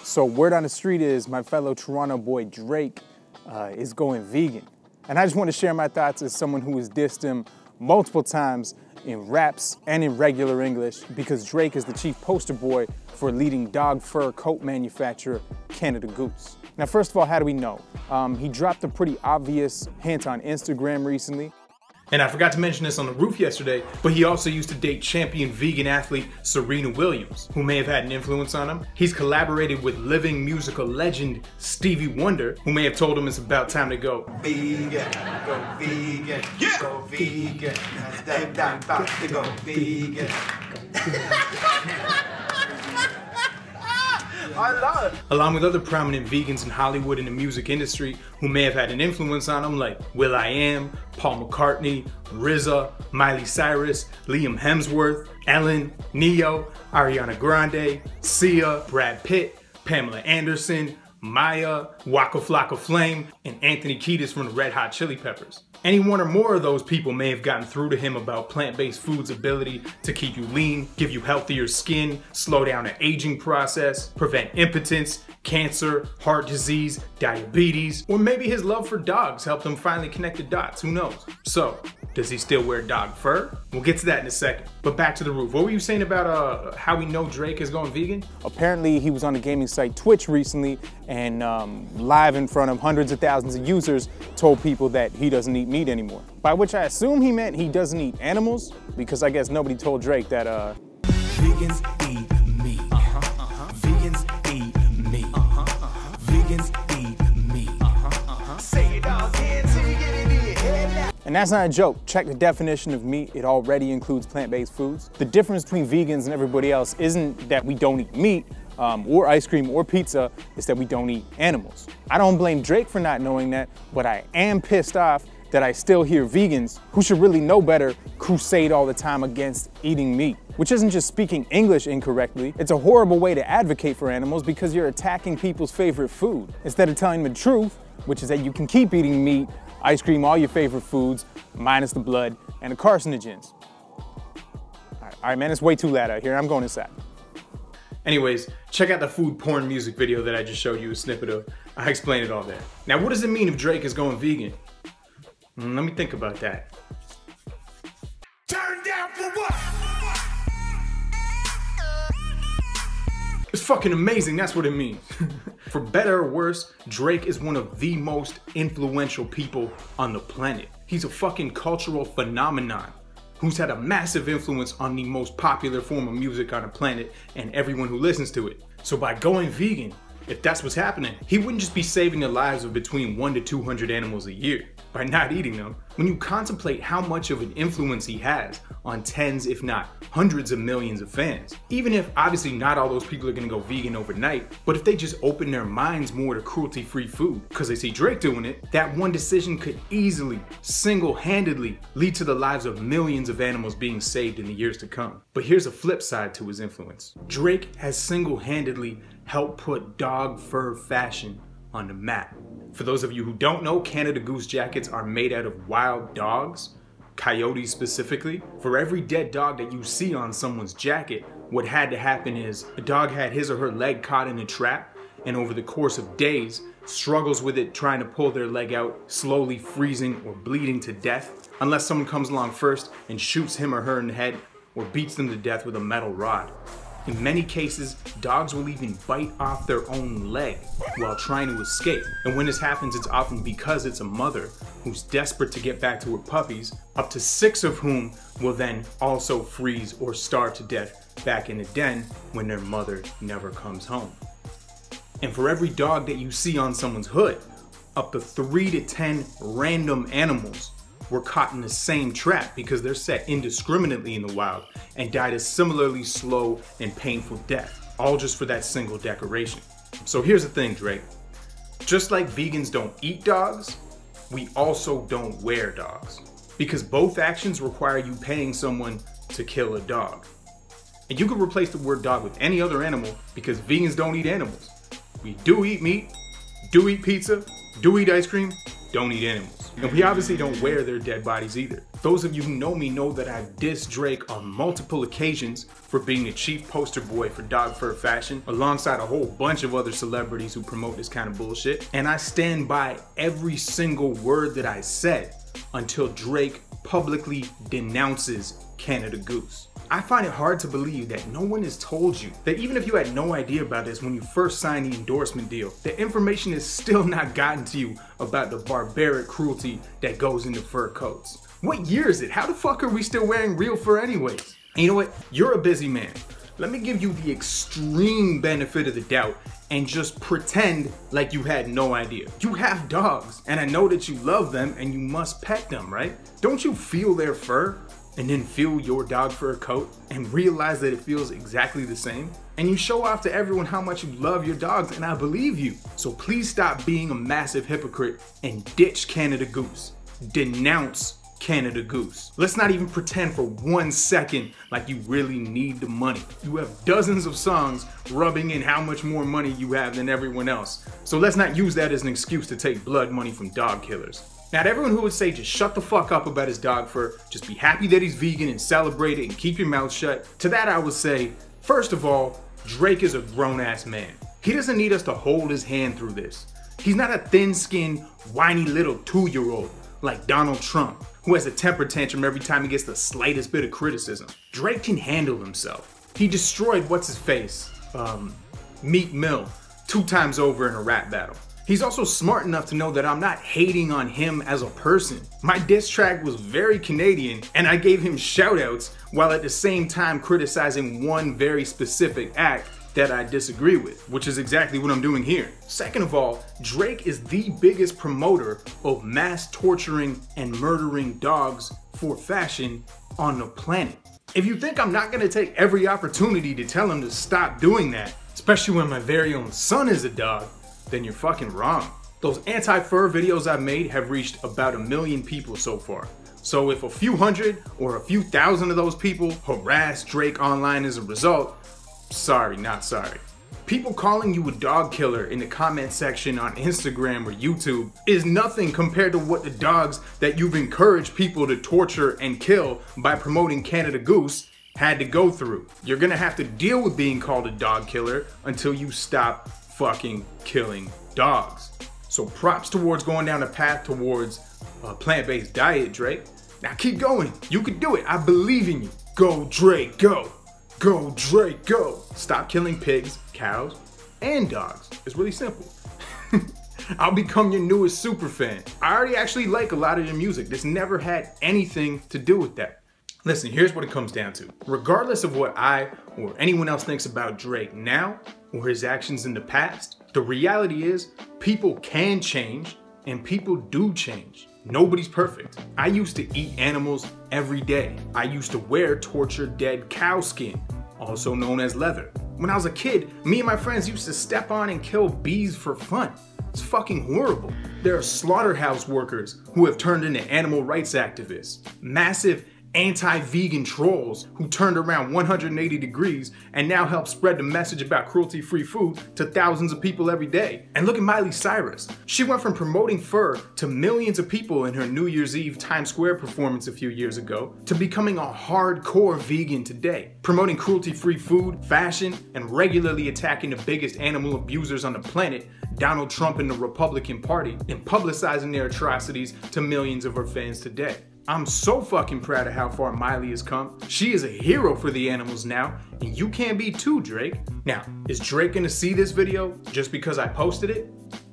So word on the street is my fellow Toronto boy Drake is going vegan. And I just want to share my thoughts as someone who has dissed him multiple times in raps and in regular English, because Drake is the chief poster boy for leading dog fur coat manufacturer Canada Goose. Now, first of all, how do we know? He dropped a pretty obvious hint on Instagram recently. And I forgot to mention this on the roof yesterday, but he also used to date champion vegan athlete Serena Williams, who may have had an influence on him. He's collaborated with living musical legend Stevie Wonder, who may have told him it's about time to go vegan, go vegan, yeah! Go vegan, I'm about to go vegan. I love it. Along with other prominent vegans in Hollywood and the music industry who may have had an influence on him, like will.i.am, Paul McCartney, RZA, Miley Cyrus, Liam Hemsworth, Ellen, Neo, Ariana Grande, Sia, Brad Pitt, Pamela Anderson, Maya, Waka Flocka Flame, and Anthony Kiedis from the Red Hot Chili Peppers. Any one or more of those people may have gotten through to him about plant-based food's ability to keep you lean, give you healthier skin, slow down the aging process, prevent impotence, cancer, heart disease, diabetes, or maybe his love for dogs helped him finally connect the dots, who knows? So, does he still wear dog fur? We'll get to that in a second. But back to the roof. What were you saying about how we know Drake is going vegan? Apparently he was on the gaming site Twitch recently and live in front of hundreds of thousands of users told people that he doesn't eat meat anymore. By which I assume he meant he doesn't eat animals, because I guess nobody told Drake that vegans eat meat. Vegans eat meat. Vegans eat meat. Say it all again till you get it in your head now. And that's not a joke. Check the definition of meat. It already includes plant-based foods. The difference between vegans and everybody else isn't that we don't eat meat or ice cream or pizza, it's that we don't eat animals. I don't blame Drake for not knowing that, but I am pissed off that I still hear vegans, who should really know better, crusade all the time against eating meat. Which isn't just speaking English incorrectly, it's a horrible way to advocate for animals because you're attacking people's favorite food. Instead of telling them the truth, which is that you can keep eating meat, ice cream, all your favorite foods, minus the blood and the carcinogens. All right, man, it's way too loud out here. I'm going inside. Anyways, check out the food porn music video that I just showed you a snippet of. I explained it all there. Now, what does it mean if Drake is going vegan? Let me think about that. Turn down for what? It's fucking amazing, that's what it means. For better or worse, Drake is one of the most influential people on the planet. He's a fucking cultural phenomenon who's had a massive influence on the most popular form of music on the planet and everyone who listens to it. So by going vegan, if that's what's happening, he wouldn't just be saving the lives of between 100 to 200 animals a year by not eating them. When you contemplate how much of an influence he has on tens, if not hundreds of millions of fans, even if obviously not all those people are gonna go vegan overnight, but if they just open their minds more to cruelty-free food, because they see Drake doing it, that one decision could easily, single-handedly lead to the lives of millions of animals being saved in the years to come. But here's a flip side to his influence. Drake has single-handedly helped put dog fur fashion on the map. For those of you who don't know, Canada Goose jackets are made out of wild dogs, coyotes specifically. For every dead dog that you see on someone's jacket, what had to happen is a dog had his or her leg caught in a trap, and over the course of days, struggles with it trying to pull their leg out, slowly freezing or bleeding to death, unless someone comes along first and shoots him or her in the head or beats them to death with a metal rod. In many cases, dogs will even bite off their own leg while trying to escape. And when this happens, it's often because it's a mother who's desperate to get back to her puppies, up to 6 of whom will then also freeze or starve to death back in the den when their mother never comes home. And for every dog that you see on someone's hood, up to 3 to 10 random animals were caught in the same trap because they're set indiscriminately in the wild and died a similarly slow and painful death, all just for that single decoration. So here's the thing, Drake. Just like vegans don't eat dogs, we also don't wear dogs, because both actions require you paying someone to kill a dog. And you could replace the word dog with any other animal, because vegans don't eat animals. We do eat meat, do eat pizza, do eat ice cream, don't eat animals. And we obviously don't wear their dead bodies either. Those of you who know me know that I've dissed Drake on multiple occasions for being the chief poster boy for dog fur fashion, alongside a whole bunch of other celebrities who promote this kind of bullshit. And I stand by every single word that I said until Drake publicly denounces Canada Goose. I find it hard to believe that no one has told you that even if you had no idea about this when you first signed the endorsement deal, the information is still not gotten to you about the barbaric cruelty that goes into fur coats. What year is it? How the fuck are we still wearing real fur anyways? And you know what? You're a busy man. Let me give you the extreme benefit of the doubt and just pretend like you had no idea. You have dogs, and I know that you love them and you must pet them, right? Don't you feel their fur? And then feel your dog fur coat and realize that it feels exactly the same? And you show off to everyone how much you love your dogs, and I believe you. So please stop being a massive hypocrite and ditch Canada Goose. Denounce Canada Goose. Let's not even pretend for 1 second like you really need the money. You have dozens of songs rubbing in how much more money you have than everyone else. So let's not use that as an excuse to take blood money from dog killers. Now, to everyone who would say just shut the fuck up about his dog fur, just be happy that he's vegan and celebrate it and keep your mouth shut, to that I would say, first of all, Drake is a grown-ass man. He doesn't need us to hold his hand through this. He's not a thin-skinned, whiny little 2-year-old like Donald Trump, who has a temper tantrum every time he gets the slightest bit of criticism. Drake can handle himself. He destroyed what's-his-face, Meek Mill, 2 times over in a rap battle. He's also smart enough to know that I'm not hating on him as a person. My diss track was very Canadian, and I gave him shoutouts while at the same time criticizing one very specific act that I disagree with, which is exactly what I'm doing here. Second of all, Drake is the biggest promoter of mass torturing and murdering dogs for fashion on the planet. If you think I'm not gonna take every opportunity to tell him to stop doing that, especially when my very own son is a dog, then you're fucking wrong. Those anti-fur videos I've made have reached about 1 million people so far. So if a few hundred or a few thousand of those people harass Drake online as a result, sorry, not sorry. People calling you a dog killer in the comment section on Instagram or YouTube is nothing compared to what the dogs that you've encouraged people to torture and kill by promoting Canada Goose had to go through. You're gonna have to deal with being called a dog killer until you stop fucking killing dogs. So props towards going down a path towards a plant-based diet, Drake. Now keep going. You can do it. I believe in you. Go, Drake, go. Go, Drake, go. Stop killing pigs, cows, and dogs. It's really simple. I'll become your newest super fan. I already actually like a lot of your music. This never had anything to do with that. Listen, here's what it comes down to. Regardless of what I or anyone else thinks about Drake now or his actions in the past, the reality is people can change and people do change. Nobody's perfect. I used to eat animals every day. I used to wear tortured dead cow skin, also known as leather. When I was a kid, me and my friends used to step on and kill bees for fun. It's fucking horrible. There are slaughterhouse workers who have turned into animal rights activists. Massive anti-vegan trolls who turned around 180 degrees and now help spread the message about cruelty-free food to thousands of people every day. And look at Miley Cyrus. She went from promoting fur to millions of people in her New Year's Eve Times Square performance a few years ago to becoming a hardcore vegan today, promoting cruelty-free food, fashion, and regularly attacking the biggest animal abusers on the planet, Donald Trump and the Republican Party, and publicizing their atrocities to millions of her fans today. I'm so fucking proud of how far Miley has come. She is a hero for the animals now, and you can be too, Drake. Now, is Drake gonna see this video just because I posted it?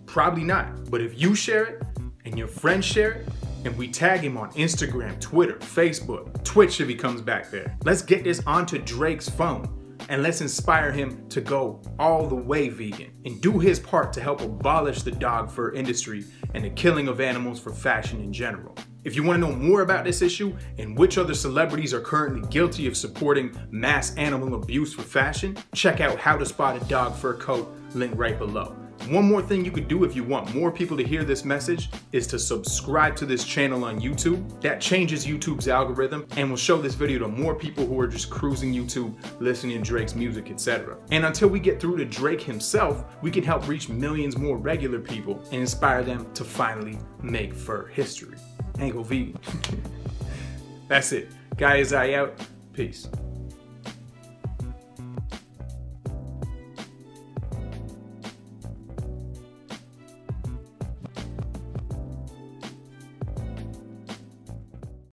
Probably not. But if you share it, and your friends share it, and we tag him on Instagram, Twitter, Facebook, Twitch if he comes back there, let's get this onto Drake's phone. And let's inspire him to go all the way vegan and do his part to help abolish the dog fur industry and the killing of animals for fashion in general. If you want to know more about this issue and which other celebrities are currently guilty of supporting mass animal abuse for fashion, check out How to Spot a Dog Fur Coat, link right below. One more thing you could do if you want more people to hear this message is to subscribe to this channel on YouTube. That changes YouTube's algorithm and will show this video to more people who are just cruising YouTube, listening to Drake's music, etc. And until we get through to Drake himself, we can help reach millions more regular people and inspire them to finally make fur history. Ain't go vegan. That's it. Gaia is out. Peace.